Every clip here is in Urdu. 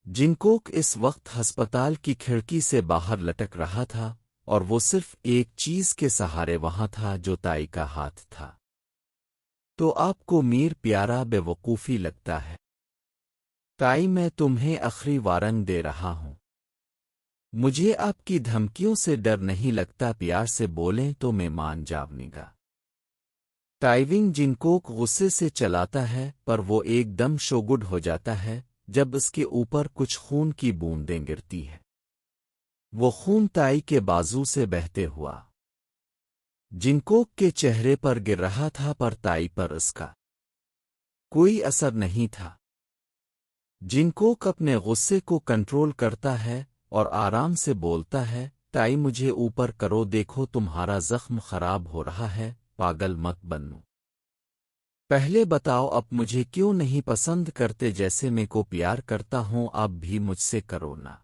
جنکوک اس وقت ہسپتال کی کھڑکی سے باہر لٹک رہا تھا اور وہ صرف ایک چیز کے سہارے وہاں تھا جو تائی کا ہاتھ تھا۔ تو آپ کو میر پیارا بے وقوفی لگتا ہے؟ تائی میں تمہیں آخری وارننگ دے رہا ہوں۔ مجھے آپ کی دھمکیوں سے ڈر نہیں لگتا، پیار سے بولیں تو میں مان جاؤں گا۔ تائیونگ جنکوک غصے سے چلاتا ہے پر وہ ایک دم شوگڈ ہو جاتا ہے جب اس کے اوپر کچھ خون کی بوندیں گرتی ہے۔ وہ خون تائی کے بازو سے بہتے ہوا جنکوک کے چہرے پر گر رہا تھا پر تائی پر اس کا کوئی اثر نہیں تھا۔ جنکوک اپنے غصے کو کنٹرول کرتا ہے اور آرام سے بولتا ہے، تائی مجھے اوپر کرو، دیکھو تمہارا زخم خراب ہو رہا ہے، پاگل مت بنو۔ پہلے بتاؤ اب مجھے کیوں نہیں پسند کرتے؟ جیسے میں کو پیار کرتا ہوں اب بھی مجھ سے کرو نا۔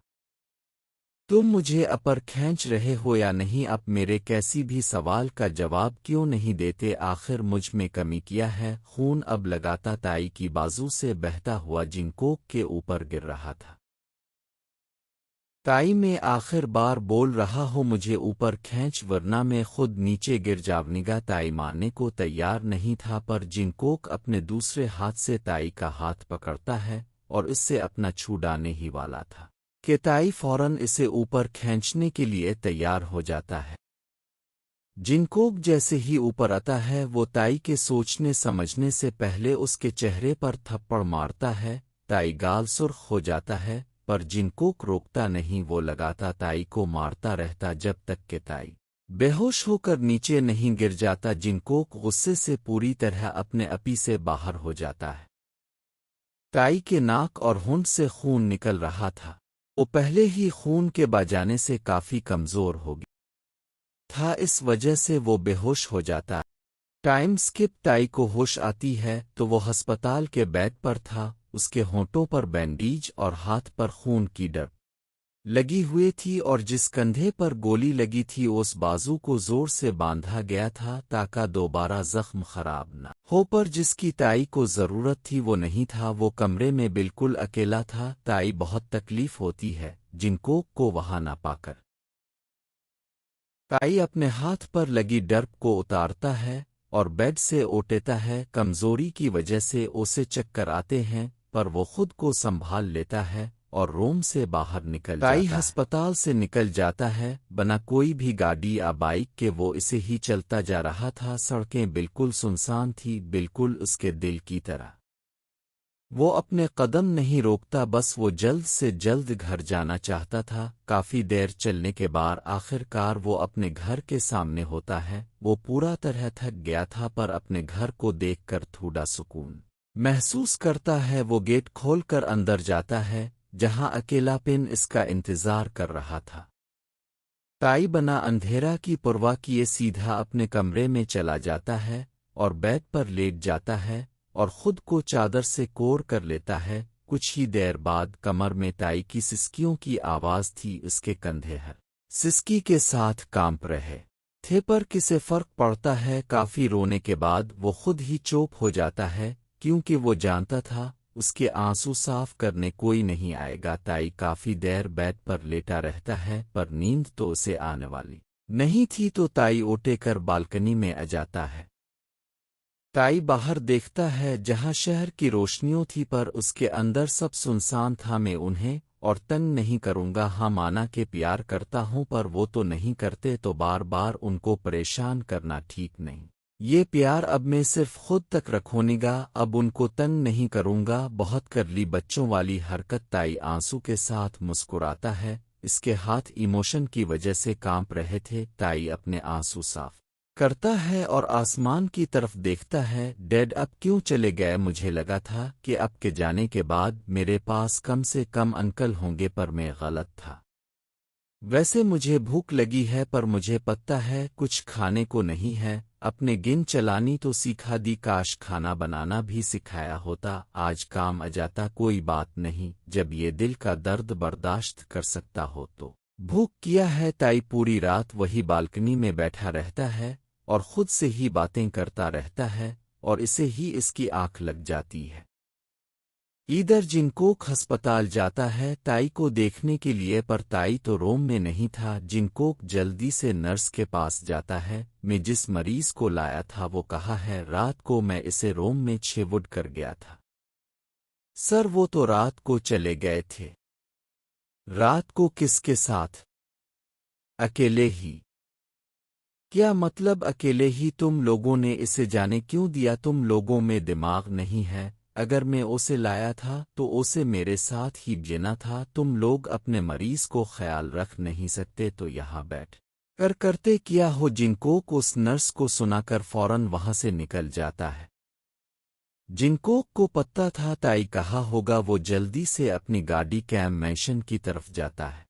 تم مجھے اپر کھینچ رہے ہو یا نہیں؟ اب میرے کسی بھی سوال کا جواب کیوں نہیں دیتے؟ آخر مجھ میں کمی کیا ہے؟ خون اب لگاتا تائی کی بازو سے بہتا ہوا جنکوک کے اوپر گر رہا تھا۔ تائی میں آخر بار بول رہا ہو مجھے اوپر کھینچ ورنہ میں خود نیچے گر جاؤں گا۔ تائی ماننے کو تیار نہیں تھا پر جنکوک اپنے دوسرے ہاتھ سے تائی کا ہاتھ پکڑتا ہے اور اس سے اپنا چھوڑانے ہی والا تھا کہ تائی فوراً اسے اوپر کھینچنے کے لیے تیار ہو جاتا ہے۔ جنکوک جیسے ہی اوپر آتا ہے وہ تائی کے سوچنے سمجھنے سے پہلے اس کے چہرے پر تھپڑ مارتا ہے۔ تائی گال سرخ ہو جاتا ہے پر جنکوک روکتا نہیں، وہ لگاتا تائی کو مارتا رہتا جب تک کہ تائی بے ہوش ہو کر نیچے نہیں گر جاتا۔ جنکوک غصے سے پوری طرح اپنے اپی سے باہر ہو جاتا ہے۔ تائی کے ناک اور ہونٹ سے خون نکل رہا تھا، وہ پہلے ہی خون کے بجانے سے کافی کمزور ہو گیا تھا، اس وجہ سے وہ بے ہوش ہو جاتا ہے۔ ٹائم سکپ تائی کو ہوش آتی ہے تو وہ ہسپتال کے بیڈ پر تھا، اس کے ہونٹوں پر بینڈیج اور ہاتھ پر خون کی ڈر لگی ہوئی تھی اور جس کندھے پر گولی لگی تھی اس بازو کو زور سے باندھا گیا تھا تاکہ دوبارہ زخم خراب نہ ہو، پر جس کی تائی کو ضرورت تھی وہ نہیں تھا۔ وہ کمرے میں بالکل اکیلا تھا۔ تائی بہت تکلیف ہوتی ہے جنکوک کو وہاں نہ پا کر۔ تائی اپنے ہاتھ پر لگی ڈرب کو اتارتا ہے اور بیڈ سے اٹھتا ہے۔ کمزوری کی وجہ سے اسے چکر آتے ہیں پر وہ خود کو سنبھال لیتا ہے اور روم سے باہر نکل جاتا ہے۔ تائی ہسپتال سے نکل جاتا ہے بنا کوئی بھی گاڑی یا بائک کے، وہ اسے ہی چلتا جا رہا تھا۔ سڑکیں بالکل سنسان تھی، بالکل اس کے دل کی طرح۔ وہ اپنے قدم نہیں روکتا، بس وہ جلد سے جلد گھر جانا چاہتا تھا۔ کافی دیر چلنے کے بعد آخر کار وہ اپنے گھر کے سامنے ہوتا ہے۔ وہ پورا طرح تھک گیا تھا پر اپنے گھر کو دیکھ کر تھوڑا سکون محسوس کرتا ہے۔ وہ گیٹ کھول کر اندر جاتا ہے جہاں اکیلا پن اس کا انتظار کر رہا تھا۔ تائی بنا اندھیرا کی پرواہ کیے سیدھا اپنے کمرے میں چلا جاتا ہے اور بیڈ پر لیٹ جاتا ہے اور خود کو چادر سے کور کر لیتا ہے۔ کچھ ہی دیر بعد کمر میں تائی کی سسکیوں کی آواز تھی، اس کے کندھے ہر سسکی کے ساتھ کانپ رہے تھے پر کسے فرق پڑتا ہے؟ کافی رونے کے بعد وہ خود ہی چوپ ہو جاتا ہے کیونکہ وہ جانتا تھا اس کے آنسو صاف کرنے کوئی نہیں آئے گا۔ تائی کافی دیر بیڈ پر لیٹا رہتا ہے پر نیند تو اسے آنے والی نہیں تھی، تو تائی اٹھ کر بالکنی میں آ جاتا ہے۔ تائی باہر دیکھتا ہے جہاں شہر کی روشنیوں تھی پر اس کے اندر سب سنسان تھا۔ میں انہیں اور تنگ نہیں کروں گا، ہاں مانا کہ پیار کرتا ہوں پر وہ تو نہیں کرتے، تو بار بار ان کو پریشان کرنا ٹھیک نہیں۔ یہ پیار اب میں صرف خود تک رکھوں گا، اب ان کو تنگ نہیں کروں گا۔ بہت کر لی بچوں والی حرکت۔ تائی آنسو کے ساتھ مسکراتا ہے، اس کے ہاتھ ایموشن کی وجہ سے کانپ رہے تھے۔ تائی اپنے آنسو صاف کرتا ہے اور آسمان کی طرف دیکھتا ہے۔ ڈیڈ اب کیوں چلے گئے؟ مجھے لگا تھا کہ اب کے جانے کے بعد میرے پاس کم سے کم انکل ہوں گے، پر میں غلط تھا۔ ویسے مجھے بھوک لگی ہے پر مجھے پتہ ہے کچھ کھانے کو نہیں ہے۔ اپنے گن چلانی تو سکھا دی، کاش کھانا بنانا بھی سکھایا ہوتا، آج کام آ جاتا۔ کوئی بات نہیں، جب یہ دل کا درد برداشت کر سکتا ہو تو۔ بھوک کیا ہے؟ تائی پوری رات وہی بالکنی میں بیٹھا رہتا ہے اور خود سے ہی باتیں کرتا رہتا ہے اور اسے ہی اس کی آنکھ لگ جاتی ہے۔ ادھر جنکوک ہسپتال جاتا ہے تائی کو دیکھنے کے لیے، پر تائی تو روم میں نہیں تھا۔ جنکوک جلدی سے نرس کے پاس جاتا ہے۔ میں جس مریض کو لایا تھا وہ کہا ہے رات کو میں اسے روم میں چھوڑ کر گیا تھا۔ سر وہ تو رات کو چلے گئے تھے۔ رات کو کس کے ساتھ؟ اکیلے ہی۔ کیا مطلب اکیلے ہی؟ تم لوگوں نے اسے جانے کیوں دیا؟ تم لوگوں میں دماغ نہیں ہے؟ اگر میں اسے لایا تھا تو اسے میرے ساتھ ہی جینا تھا۔ تم لوگ اپنے مریض کو خیال رکھ نہیں سکتے تو یہاں بیٹھ کر کرتے کیا ہو؟ جنکوک اس نرس کو سنا کر فوراً وہاں سے نکل جاتا ہے۔ جنکوک کو پتہ تھا تائی کہا ہوگا، وہ جلدی سے اپنی گاڑی کیمپ مینشن کی طرف جاتا ہے۔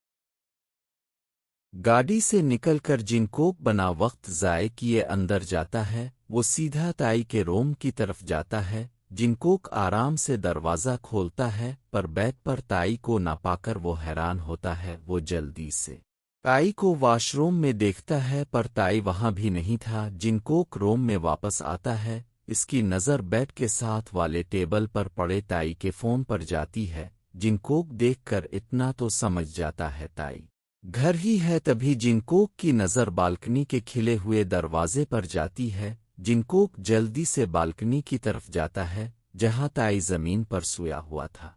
گاڑی سے نکل کر جنکوک بنا وقت ضائع کیے اندر جاتا ہے۔ وہ سیدھا تائی کے روم کی طرف جاتا ہے۔ جنکوک آرام سے دروازہ کھولتا ہے، پر بیڈ پر تائی کو نہ پا کر وہ حیران ہوتا ہے۔ وہ جلدی سے تائی کو واش روم میں دیکھتا ہے، پر تائی وہاں بھی نہیں تھا۔ جنکوک روم میں واپس آتا ہے۔ اس کی نظر بیڈ کے ساتھ والے ٹیبل پر پڑے تائی کے فون پر جاتی ہے۔ جنکوک دیکھ کر اتنا تو سمجھ جاتا ہے تائی گھر ہی ہے۔ تبھی جنکوک کی نظر بالکنی کے کھلے ہوئے دروازے پر جاتی ہے۔ جنکوک جلدی سے بالکنی کی طرف جاتا ہے جہاں تائی زمین پر سویا ہوا تھا۔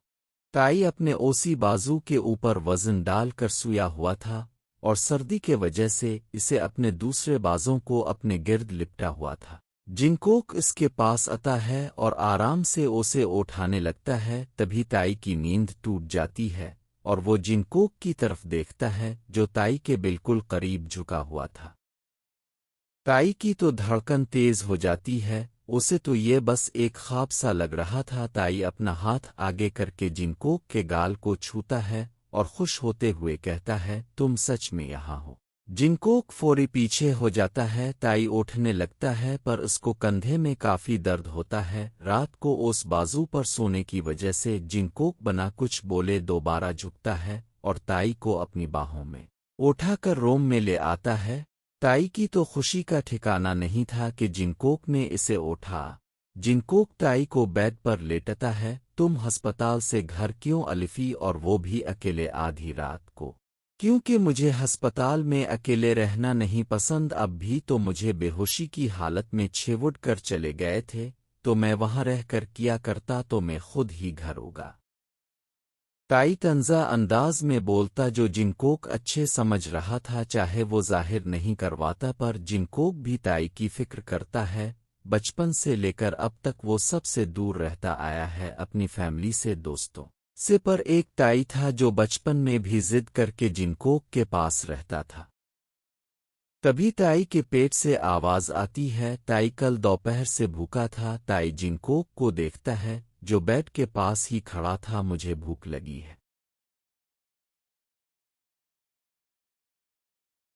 تائی اپنے اوسی بازو کے اوپر وزن ڈال کر سویا ہوا تھا اور سردی کے وجہ سے اسے اپنے دوسرے بازوں کو اپنے گرد لپٹا ہوا تھا۔ جنکوک اس کے پاس آتا ہے اور آرام سے اسے اٹھانے لگتا ہے۔ تبھی تائی کی نیند ٹوٹ جاتی ہے اور وہ جنکوک کی طرف دیکھتا ہے جو تائی کے بالکل قریب جھکا ہوا تھا۔ تائی کی تو دھڑکن تیز ہو جاتی ہے، اسے تو یہ بس ایک خواب سا لگ رہا تھا۔ تائی اپنا ہاتھ آگے کر کے جنکوک کے گال کو چھوتا ہے اور خوش ہوتے ہوئے کہتا ہے تم سچ میں یہاں ہو؟ جنکوک فوری پیچھے ہو جاتا ہے۔ تائی اٹھنے لگتا ہے پر اس کو کندھے میں کافی درد ہوتا ہے۔ رات کو اس بازو پر سونے کی وجہ سے جنکوک بنا کچھ بولے دوبارہ جھکتا ہے اور تائی کو اپنی باہوں میں اٹھا کر روم میں لے آتا ہے۔ تائی کی تو خوشی کا ٹھکانہ نہیں تھا کہ جنکوک نے اسے اٹھا۔ جنکوک تائی کو بیڈ پر لیٹتا ہے۔ تم ہسپتال سے گھر کیوں الفی، اور وہ بھی اکیلے آدھی رات کو؟ کیونکہ مجھے ہسپتال میں اکیلے رہنا نہیں پسند۔ اب بھی تو مجھے بے ہوشی کی حالت میں چھوڑ کر چلے گئے تھے، تو میں وہاں رہ کر کیا کرتا؟ تو میں خود ہی گھر ہوگا۔ تائی طنزا انداز میں بولتا جو جنکوک اچھے سمجھ رہا تھا، چاہے وہ ظاہر نہیں کرواتا، پر جنکوک بھی تائی کی فکر کرتا ہے۔ بچپن سے لے کر اب تک وہ سب سے دور رہتا آیا ہے، اپنی فیملی سے، دوستوں سے، پر ایک تائی تھا جو بچپن میں بھی ضد کر کے جنکوک کے پاس رہتا تھا۔ تبھی تائی کے پیٹ سے آواز آتی ہے، تائی کل دوپہر سے بھوکا تھا۔ تائی جنکوک کو دیکھتا ہے جو بیڈ کے پاس ہی کھڑا تھا، مجھے بھوک لگی ہے۔